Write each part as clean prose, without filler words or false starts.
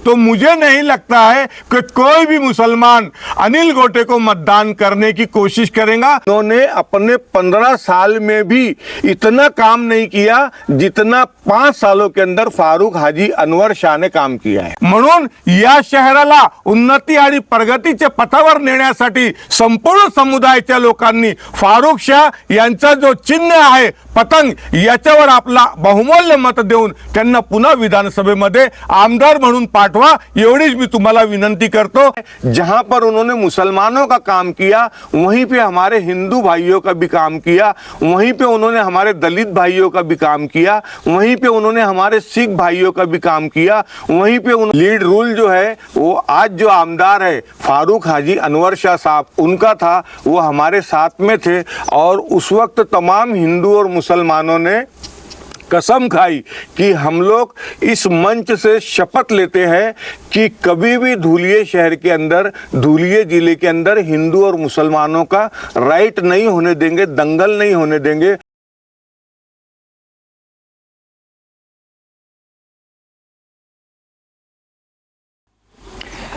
तो मुझे नहीं लगता है कि कोई भी मुसलमान अनिल गोटे को मतदान करने की कोशिश करेगा। उन्होंने अपने 15 साल में भी इतना काम नहीं किया जितना 5 सालों के अंदर फारुख हाजी अनवर शाह ने काम किया आहे। म्हणून या शहराला उन्नती आणि प्रगतीच्या पथावर नेण्यासाठी संपूर्ण समुदायाच्या लोकांनी फारुख शाह यांचा जो चिन्ह आहे पतंग, याच्यावर आपला बहुमूल्य मत देऊन त्यांना पुन्हा विधानसभेमध्ये आमदार म्हणून पाठवा, एवढीच मी तुम्हाला विनंती करतो। जहां पर उन्होंने मुसलमानों का काम किया वहीं पे हमारे हिंदू भाइयों का भी काम किया, वहीं पे उन्होंने हमारे दलित भाइयों का भी काम किया, वहीं पे उन्होंने हमारे सिख भाइयों का भी काम किया, वहीं पे लीड रूल जो है वो आज जो आमदार है फारुख हाजी अनवर शाह साहब उनका था, वो हमारे साथ में थे। और उस वक्त तमाम हिंदू और मुसलमानों ने कसम खाई कि हम लोग इस मंच से शपथ लेते हैं कि कभी भी धुलिये शहर के अंदर, धुलिये जिले के अंदर हिंदू और मुसलमानों का राइट नहीं होने देंगे, दंगल नहीं होने देंगे।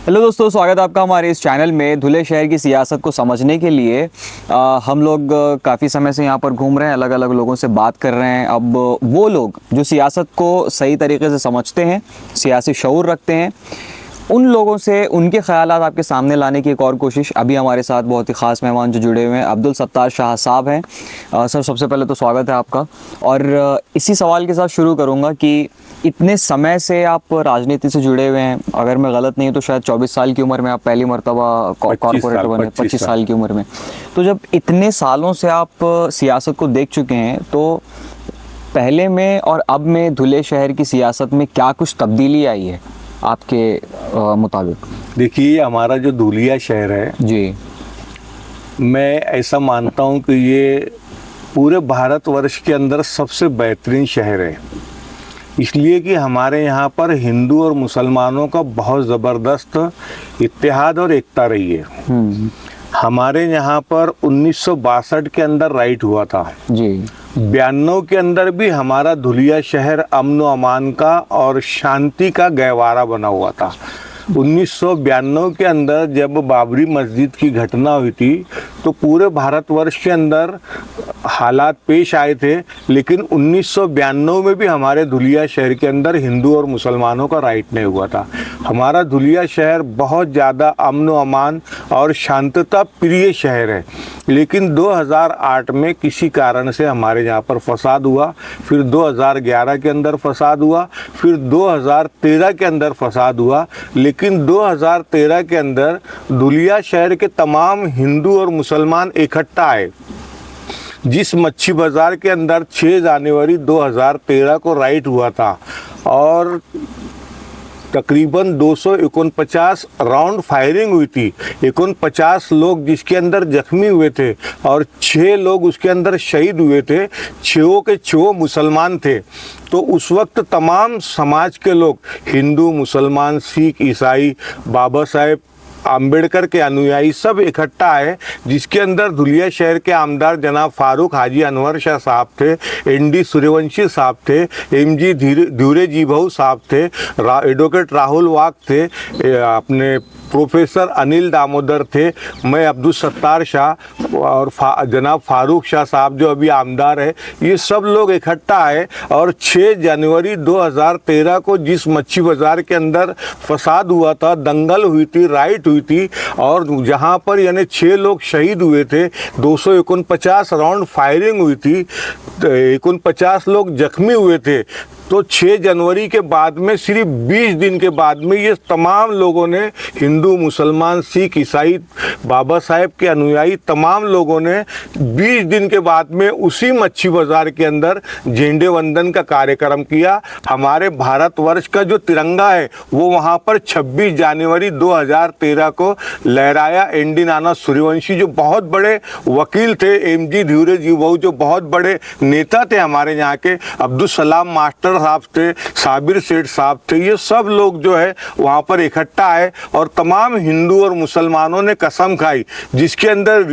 हेलो दोस्तों, स्वागत है आपका हमारे इस चैनल में। धुले शहर की सियासत को समझने के लिए हम लोग काफ़ी समय से यहाँ पर घूम रहे हैं, अलग अलग लोगों से बात कर रहे हैं। अब वो लोग जो सियासत को सही तरीके से समझते हैं, सियासी शऊर रखते हैं, उन लोगों से उनके ख्यालात आपके सामने लाने की एक और कोशिश। अभी हमारे साथ बहुत ही ख़ास मेहमान जो जुड़े हुए हैं, अब्दुल सत्तार शाह साहब हैं। सर, सबसे पहले तो स्वागत है आपका। और इसी सवाल के साथ शुरू करूँगा कि इतने समय से आप राजनीति से जुड़े हुए हैं, अगर मैं गलत नहीं तो शायद 24 साल की उम्र में आप पहली मरतबा कॉर्पोरेटर बने, 25 साल की उम्र में। तो जब इतने सालों से आप सियासत को देख चुके हैं, तो पहले में और अब में धुले शहर की सियासत में क्या कुछ तब्दीली आई है आपके मुताबिक? देखिए, हमारा जो धुलिया शहर है जी, मैं ऐसा मानता हूँ कि ये पूरे भारतवर्ष के अंदर सबसे बेहतरीन शहर है, इसलिए कि हमारे यहाँ पर हिंदू और मुसलमानों का बहुत ज़बरदस्त इत्तेहाद और एकता रही है। हमारे यहाँ पर 1962 के अंदर राइट हुआ था जी, 92 के अंदर भी हमारा धुलिया शहर अमन व अमान का और शांति का गहवारा बना हुआ था। 1992 के अंदर जब बाबरी मस्जिद की घटना हुई थी तो पूरे भारतवर्ष के अंदर हालात पेश आए थे, लेकिन 1992 में भी हमारे धुलिया शहर के अंदर हिंदू और मुसलमानों का राइट नहीं हुआ था। हमारा धुलिया शहर बहुत ज़्यादा अमन व अमान और शांतता प्रिय शहर है, लेकिन 2008 में किसी कारण से हमारे यहाँ पर फसाद हुआ, फिर 2011 के अंदर फसाद हुआ, फिर 2013 के अंदर फसाद हुआ। लेकिन 2013 के अंदर धुलिया शहर के तमाम हिंदू और मुसलमान इकट्ठा आए। जिस मच्छी बाज़ार के अंदर 6 जनवरी 2013 को राइट हुआ था और तकरीबन 249 राउंड फायरिंग हुई थी, 49 लोग जिसके अंदर जख्मी हुए थे और 6 लोग उसके अंदर शहीद हुए थे, 6 के 6 मुसलमान थे। तो उस वक्त तमाम समाज के लोग, हिंदू, मुसलमान, सिख, ईसाई, बाबा साहेब आम्बेडकर के अनुयायी सब इकट्ठा आए, जिसके अंदर धुलिया शहर के आमदार जनाब फारुख हाजी अनवर शाह साहब थे, एनडी सूर्यवंशी साहब थे, एमजी ध्युरे जी भाऊ साहब थे, एडवोकेट राहुल वाग थे, अपने प्रोफेसर अनिल दामोदर थे, मैं अब्दुल सत्तार शाह और जनाब फारूक शाह साहब जो अभी आमदार है, ये सब लोग इकट्ठा आए। और 6 जनवरी 2013 को जिस मच्छी बाज़ार के अंदर फसाद हुआ था, दंगल हुई थी, राइट हुई थी और जहाँ पर यानी 6 लोग शहीद हुए थे, 249 राउंड फायरिंग हुई थी, 49 लोग जख्मी हुए थे। तो 6 जनवरी के बाद में सिर्फ 20 दिन के बाद में ये तमाम लोगों ने, हिंदू, मुसलमान, सिख, ईसाई, बाबा साहेब के अनुयायी तमाम लोगों ने 20 दिन के बाद में उसी मच्छी बाज़ार के अंदर झंडे वंदन का कार्यक्रम किया। हमारे भारतवर्ष का जो तिरंगा है वो वहाँ पर 26 जनवरी 2013 को लहराया। एनडी नाना सूर्यवंशी जो बहुत बड़े वकील थे, एमजी ध्युरे जी भाऊ जो बहुत बड़े नेता थे हमारे यहाँ के, अब्दुल सलाम मास्टर डॉक्टर साहब थे, साबिर सेठ साहब थे, ये सब लोग जो है वहाँ पर इकट्ठा आए और तमाम हिंदू और मुसलमानों ने कसम खाई, जिसके अंदर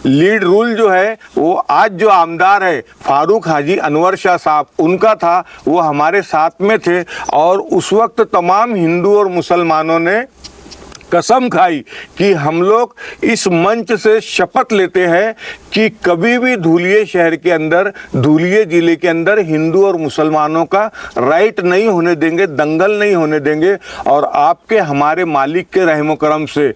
लीड रूल जो है वो आज जो आमदार है फारूक हाजी अनवर शाह साहब उनका था, वो हमारे साथ में थे। और उस वक्त तमाम हिंदू और मुसलमानों ने कसम खाई कि हम लोग इस मंच से शपथ लेते हैं कि कभी भी धुलिया शहर के अंदर, धुलिया जिले के अंदर हिंदू और मुसलमानों का राइट नहीं होने देंगे, दंगल नहीं होने देंगे। और आपके हमारे मालिक के रहम करम से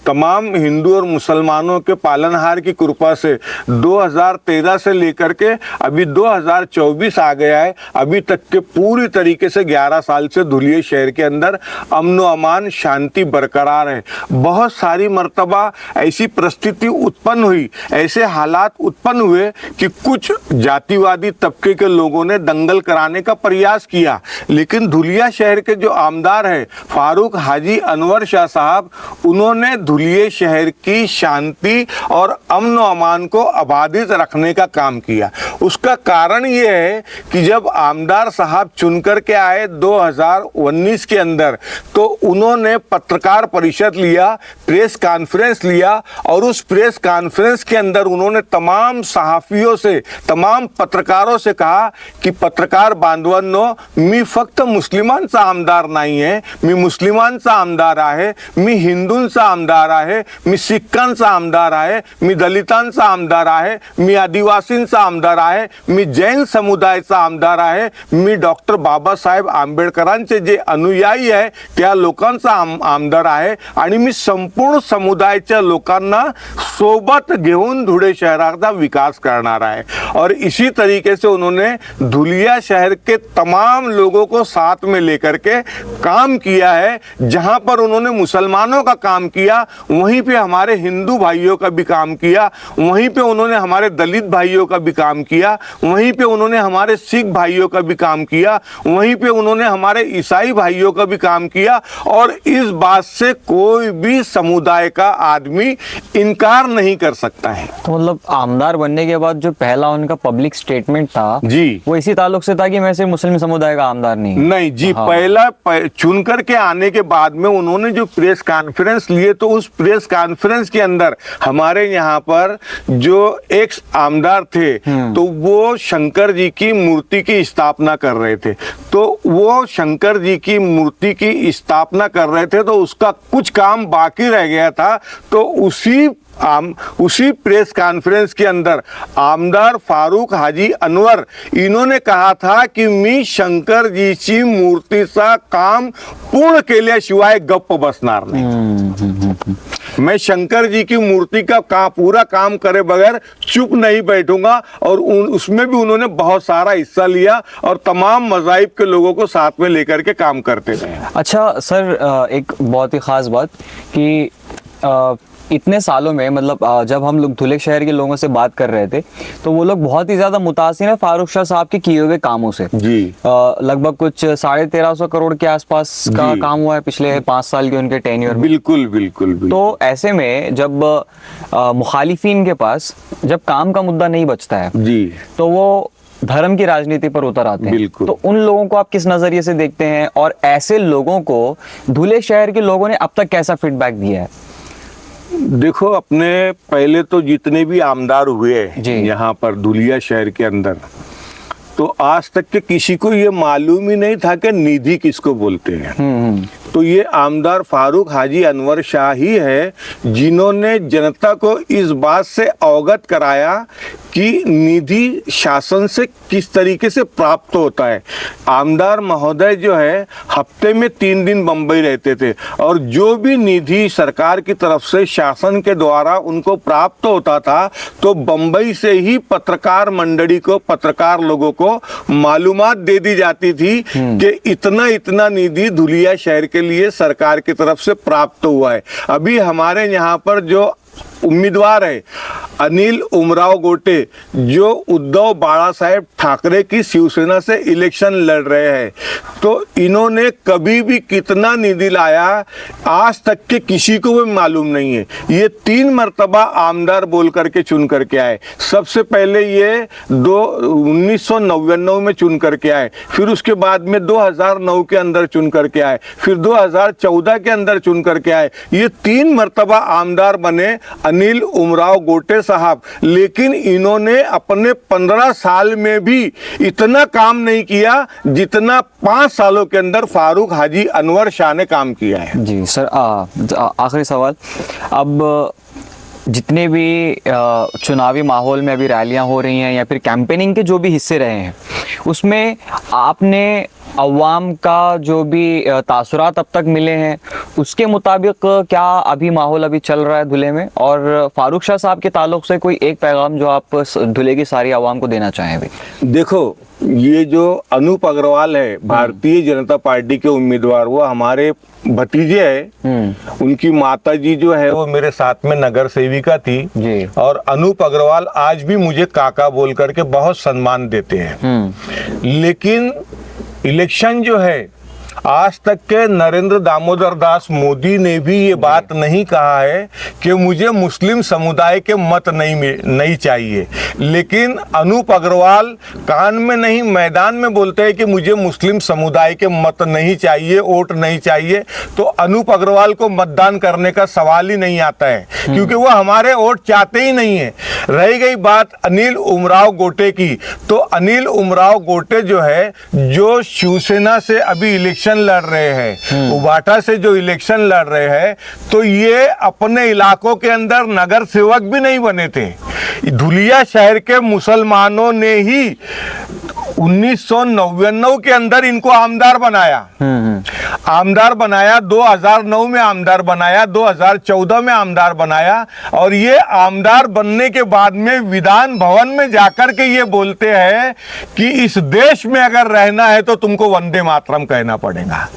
तमाम हिंदू और मुसलमानों के पालनहार की कृपा से 2013 से लेकर के अभी 2024 आ गया है, अभी तक के पूरी तरीके से 11 साल से धुलिया शहर के अंदर अमन व अमान, शांति बरकरार है। बहुत सारी मर्तबा ऐसी परिस्थिति उत्पन्न हुई, ऐसे हालात उत्पन्न हुए कि कुछ जातिवादी तबके के लोगों ने दंगल कराने का प्रयास किया, लेकिन धुलिया शहर के जो आमदार है फारूक हाजी अनवर शाह साहब, उन्होंने धुलिया शहर की शांति और अमन व अमान को आबादित रखने का काम किया। उसका कारण ये है कि जब आमदार साहब चुनकर के आए 2019 के अंदर, तो उन्होंने पत्रकार परिषद लिया, प्रेस कॉन्फ्रेंस लिया, और उस प्रेस कॉन्फ्रेंस के अंदर उन्होंने तमाम सहाफियों से, तमाम पत्रकारों से कहा कि पत्रकार बांधवांनो, मी फक्त मुस्लिमांचा आमदार नाही आहे, मी मुस्लिमांचा आमदार आहे, मी हिंदूंचा आमदार आहे, मी सिखांचा आमदार आहे, मी दलितांचा आमदार आहे, मी आदिवासींचा आमदार आहे, मी जैन समुदायाचा आमदार आहे, मी डॉक्टर बाबासाहेब आंबेडकरांचे जे अनुयायी आहे त्या लोकांचा आमदार आहे, आणि मी संपूर्ण समुदायाच्या लोकांना सोबत घेऊन धुळे शहराचा विकास करणार आहे। और इसी तरीके से उन्होंने धुलिया शहर के तमाम लोगों को साथ में लेकर के काम किया है। जहां पर उन्होंने मुसलमानों का काम किया, वहीं पे हमारे हिंदू भाइयों का भी काम किया, वहीं पे उन्होंने हमारे दलित भाइयों का भी काम किया, वहीं पे उन्होंने हमारे सिख भाइयों का भी काम किया, वहीं पे उन्होंने हमारे ईसाई भाइयों का भी काम किया। और इस बात से कोई भी समुदाय का आदमी इनकार नहीं कर सकता है। तो मतलब आमदार बनने के बाद जो पहला उनका पब्लिक स्टेटमेंट था जी, वो इसी ताल्लुक से था कि मैं सिर्फ मुस्लिम समुदाय का आमदार नहीं जी। हाँ। पहला चुन करके आने के बाद में उन्होंने जो प्रेस कॉन्फ्रेंस लिए, तो उस प्रेस कॉन्फ्रेंस के अंदर हमारे यहाँ पर जो एक्स आमदार थे, तो वो शंकर जी की मूर्ति की स्थापना कर रहे थे। तो वो शंकर जी की मूर्ति की स्थापना कर रहे थे, तो उसका कुछ काम बाकी रह गया था। तो उसी प्रेस कॉन्फ्रेंस के अंदर आमदार फारूक हाजी अनवर इन्होंने कहा था कि मी शंकर जीची मूर्तीचा काम पूर्ण केल्याशिवाय गप्प बसणार नाही। मैं शंकर जी की मूर्ति का पूरा काम करे बगैर चुप नहीं बैठूंगा। और उसमें भी उन्होंने बहुत सारा हिस्सा लिया और तमाम मज़ाहिब के लोगों को साथ में लेकर के काम करते रहे। अच्छा सर, एक बहुत ही खास बात कि इतने सालों में, मतलब जब हम लोग धुले शहर के लोगों से बात कर रहे थे, तो वो लोग बहुत ही ज्यादा मुतासिर है फारूक शाह साहब के किए हुए कामों से। जी, लगभग कुछ 1350 करोड़ के आसपास का काम हुआ है पिछले 5 साल के उनके टेन्योर में। बिल्कुल बिल्कुल। तो ऐसे में जब मुखालिफिन के पास जब काम का मुद्दा नहीं बचता है जी, तो वो धर्म की राजनीति पर उतर आते हैं। बिल्कुल। तो उन लोगों को आप किस नजरिए से देखते हैं, और ऐसे लोगों को धुले शहर के लोगों ने अब तक कैसा फीडबैक दिया है? देखो, अपने पहले तो जितने भी आमदार हुए यहाँ पर धुलिया शहर के अंदर, तो आज तक के किसी को ये मालूम ही नहीं था कि निधि किसको बोलते हैं। तो ये आमदार फारूक हाजी अनवर शाह ही है जिन्होंने जनता को इस बात से अवगत कराया कि निधि शासन से किस तरीके से प्राप्त होता है। आमदार महोदय जो है हफ्ते में 3 दिन बम्बई रहते थे, और जो भी निधि सरकार की तरफ से शासन के द्वारा उनको प्राप्त होता था, तो बम्बई से ही पत्रकार मंडली को, पत्रकार लोगों को मालूमात दे दी जाती थी कि इतना इतना निधि धुलिया शहर के लिए सरकार की तरफ से प्राप्त हुआ है। अभी हमारे यहाँ पर जो उम्मीदवार है अनिल उमराव गोटे, जो उद्धव बाला साहेब ठाकरे की शिवसेना से इलेक्शन लड़ रहे हैं। तो इन्होंने कभी भी कितना निधि लाया आज तक के किसी को भी मालूम नहीं है। ये 3 मर्तबा आमदार बोल करके चुन करके आए। सबसे पहले ये 1999 में चुन करके आए, फिर उसके बाद में 2009 के अंदर चुन करके आए, फिर 2014 के अंदर चुन करके आए। ये 3 मर्तबा आमदार बने अनिल उमराव गोटे साहब, लेकिन इन्होंने अपने 15 साल में भी इतना काम नहीं किया जितना 5 सालों के अंदर फारूक हाजी अनवर शाह ने काम किया है। जी सर, आखिरी सवाल। अब जितने भी चुनावी माहौल में अभी रैलियां हो रही हैं या फिर कैंपेनिंग के जो भी हिस्से रहे हैं, उसमें आपने अवाम का जो भी तासुरात अब तक मिले हैं उसके मुताबिक क्या अभी माहौल अभी चल रहा है धुले में? और फारूक शाह साहब के ताल्लुक से कोई एक पैगाम जो आप धुले की सारी आवाम को देना चाहें अभी? देखो, ये जो अनूप अग्रवाल है भारतीय जनता पार्टी के उम्मीदवार, वो हमारे भतीजे है। उनकी माता जी जो है वो मेरे साथ में नगर सेविका थी जी। और अनूप अग्रवाल आज भी मुझे काका बोल करके बहुत सम्मान देते हैं। लेकिन इलेक्शन जो है, आज तक के नरेंद्र दामोदर दास मोदी ने भी ये बात नहीं कहा है कि मुझे मुस्लिम समुदाय के मत नहीं चाहिए, लेकिन अनूप अग्रवाल कान में नहीं मैदान में बोलते हैं कि मुझे मुस्लिम समुदाय के मत नहीं चाहिए, वोट नहीं चाहिए। तो अनूप अग्रवाल को मतदान करने का सवाल ही नहीं आता है, क्योंकि वो हमारे वोट चाहते ही नहीं है। रही गई बात अनिल उमराव गोटे की, तो अनिल उमराव गोटे जो है, जो शिवसेना से अभी इलेक्शन लड़ रहे हैं, उबाटा से जो इलेक्शन लड़ रहे हैं, तो ये अपने इलाकों के अंदर नगर सेवक भी नहीं बने थे। धुलिया शहर के मुसलमानों ने ही 1999 के अंदर इनको आमदार बनाया। आमदार बनाया, 2009 में आमदार बनाया, 2014 में आमदार बनाया, और ये आमदार बनने के बाद में विधान भवन में जाकर के ये बोलते हैं कि इस देश में अगर रहना है तो तुमको वंदे मातरम कहना पड़ेगा।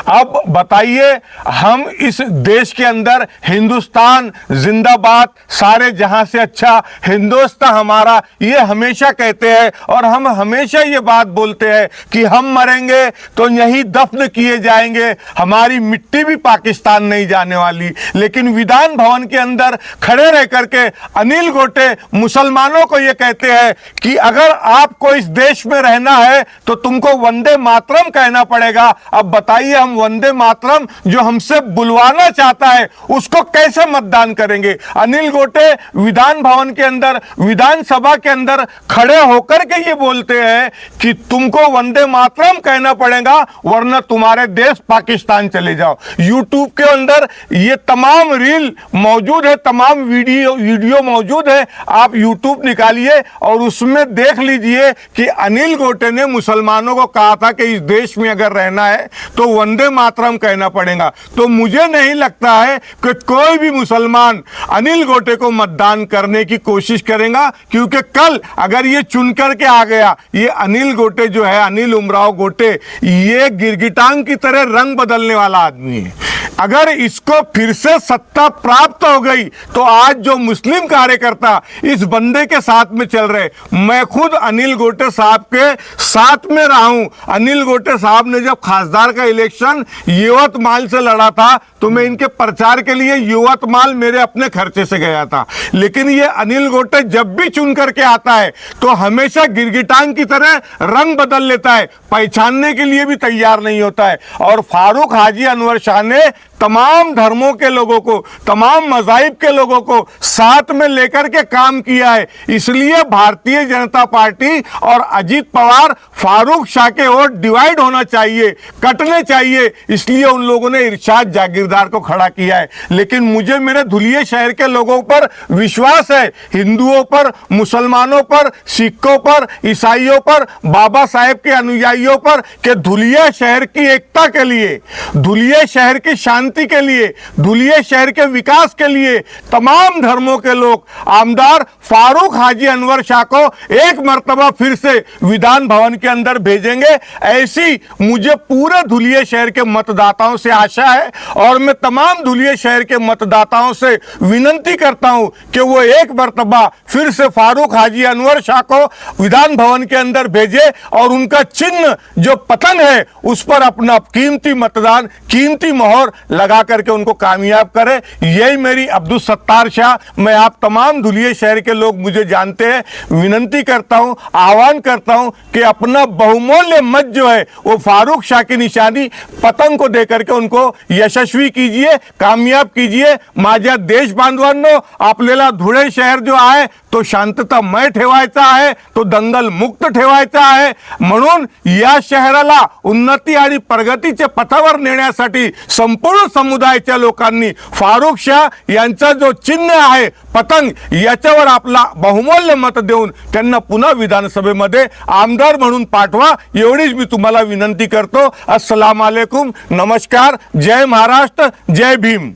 अब बताइए, हम इस देश के अंदर हिंदुस्तान जिंदाबाद, सारे जहां से अच्छा हिंदुस्तान हमारा, ये हमेशा कहते हैं, और हम हमेशा ये बात बोलते हैं कि हम मरेंगे तो यहीं दफन किए जाएंगे, हमारी मिट्टी भी पाकिस्तान नहीं जाने वाली। लेकिन विधान भवन के अंदर खड़े रह करके अनिल गोटे मुसलमानों को ये कहते हैं कि अगर आपको इस देश में रहना है तो तुमको वंदे मातरम कहना पड़ेगा। अब बताइए, हम वंदे मातरम जो हमसे बुलवाना चाहता है उसको कैसे मतदान करेंगे? अनिल गोटे विधान भवन के अंदर, विधानसभा के अंदर खड़े होकर के ये बोलते हैं कि तुमको वंदे मातरम कहना पड़ेगा वरना तुम्हारे देश पाकिस्तान चले जाओ। यूट्यूब के अंदर ये तमाम रील मौजूद है, तमाम वीडियो मौजूद है, आप यूट्यूब निकालिए और उसमें देख लीजिए कि अनिल गोटे ने मुसलमानों को कहा था कि इस देश में अगर रहना है तो वंदे मातरम कहना पड़ेगा। तो मुझे नहीं लगता है कि कोई भी मुसलमान अनिल गोटे को मतदान करने की कोशिश करेगा, क्योंकि कल अगर ये चुन करके आ गया, ये अनिल गोटे जो है, अनिल उमराव गोटे, ये गिरगिटांग की तरह रंग बदलने वाला आदमी है। अगर इसको फिर से सत्ता प्राप्त हो गई तो आज जो मुस्लिम कार्यकर्ता इस बंदे के साथ में चल रहे, मैं खुद अनिल गोटे साहब के साथ में रहा हूं। अनिल गोटे साहब ने जब खासदार का इलेक्शन यवतमाल से लड़ा था तो मैं इनके प्रचार के लिए यवतमाल मेरे अपने खर्चे से गया था। लेकिन ये अनिल गोटे जब भी चुन करके आता है तो हमेशा गिरगिटांग की तरह रंग बदल लेता है, पहचानने के लिए भी तैयार नहीं होता है। और फारूक हाजी अनवर शाह ने तमाम धर्मों के लोगों को, तमाम मज़ाहिब के लोगों को साथ में लेकर के काम किया है। इसलिए भारतीय जनता पार्टी और अजीत पवार, फारूक शाह के वोट डिवाइड होना चाहिए, कटने चाहिए, इसलिए उन लोगों ने इरशाद जागीरदार को खड़ा किया है। लेकिन मुझे मेरे धुलिया शहर के लोगों पर विश्वास है, हिंदुओं पर, मुसलमानों पर, सिखों पर, ईसाइयों पर, बाबा साहेब के अनुयायियों पर, कि धुलिया शहर की एकता के लिए, धुलिया शहर की शांति शांति के लिए, धुलिया शहर के विकास के लिए तमाम धर्मों के लोग आमदार फारूक हाजी अनवर शाह को एक मर्तबा फिर से विधान भवन के अंदर भेजेंगे, ऐसी मुझे पूरे धुलिया शहर के मतदाताओं से आशा है। और मैं तमाम धुलिया शहर के मतदाताओं से विनंती करता हूं कि वो एक मर्तबा फिर से फारूक हाजी अनवर शाह को विधान भवन के अंदर भेजे और उनका चिन्ह जो पतंग है उस पर अपना कीमती मतदान, कीमती मोहर लगा करके उनको कामयाब करे। यही मेरी अब्दुल सत्तार शाह, मैं आप तमाम धुलिया शहर के लोग मुझे जानते हैं, विनंती करता हूं, आह्वान करता हूं कि अपना बहुमूल्य मत जो है वो फारूक शाह की निशानी पतंग को देकर के उनको यशस्वी कीजिए, कामयाब कीजिए। माझ्या देश बांधवांनो, आपल्याला धुळे शहर जो आहे तो शांततामय ठेवायचा आहे, तो दंगल मुक्त ठेवायचा आहे। म्हणून या शहराला उन्नती आणि प्रगतीच्या पथावर नेण्यासाठी संपूर्ण समुदायाच्या लोकांनी फारूक शाह यांचा जो चिन्ह आहे पतंग, याच्यावर आपला बहुमूल्य मत देऊन त्यांना पुन्हा विधानसभेमध्ये आमदार म्हणून पाठवा, एवढीच मी तुम्हाला विनंती करतो। अस्सलाम वालेकुम, नमस्कार, जय महाराष्ट्र, जय भीम।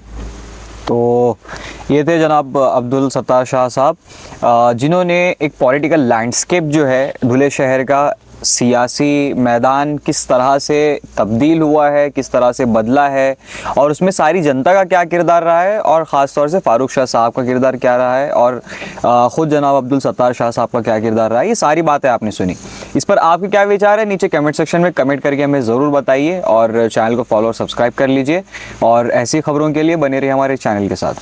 तो ये थे जनाब अब्दुल सत्तार शाह साहब, जिन्होंने एक पॉलिटिकल लैंडस्केप जो है धुले शहर का, सियासी मैदान किस तरह से तब्दील हुआ है, किस तरह से बदला है और उसमें सारी जनता का क्या किरदार रहा है और ख़ास तौर से फारूक शाह साहब का किरदार क्या रहा है और ख़ुद जनाब अब्दुल सत्तार शाह साहब का क्या किरदार रहा है, ये सारी बातें आपने सुनी। इस पर आपके क्या विचार है नीचे कमेंट सेक्शन में कमेंट करके हमें ज़रूर बताइए और चैनल को फॉलो और सब्सक्राइब कर लीजिए और ऐसी खबरों के लिए बने रहिए हमारे चैनल के साथ।